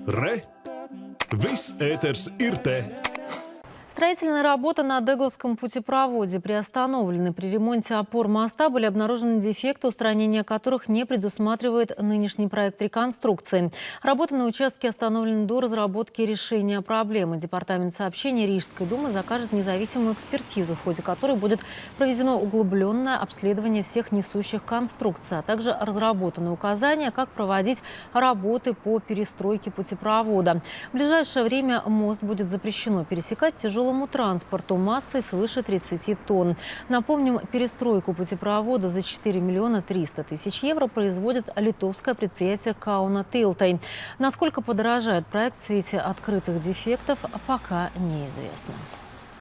Re! Viss ēters ir te! Строительные работы на Дегловском путепроводе приостановлены. При ремонте опор моста были обнаружены дефекты, устранение которых не предусматривает нынешний проект реконструкции. Работы на участке остановлены до разработки решения проблемы. Департамент сообщения Рижской думы закажет независимую экспертизу, в ходе которой будет проведено углубленное обследование всех несущих конструкций, а также разработаны указания, как проводить работы по перестройке путепровода. В ближайшее время мост будет запрещено пересекать тяжелому транспорту массой свыше 30 тонн. Напомним, перестройку путепровода за 4 миллиона 300 тысяч евро производит литовское предприятие Kauno Tiltai. Насколько подорожает проект в свете открытых дефектов, пока неизвестно.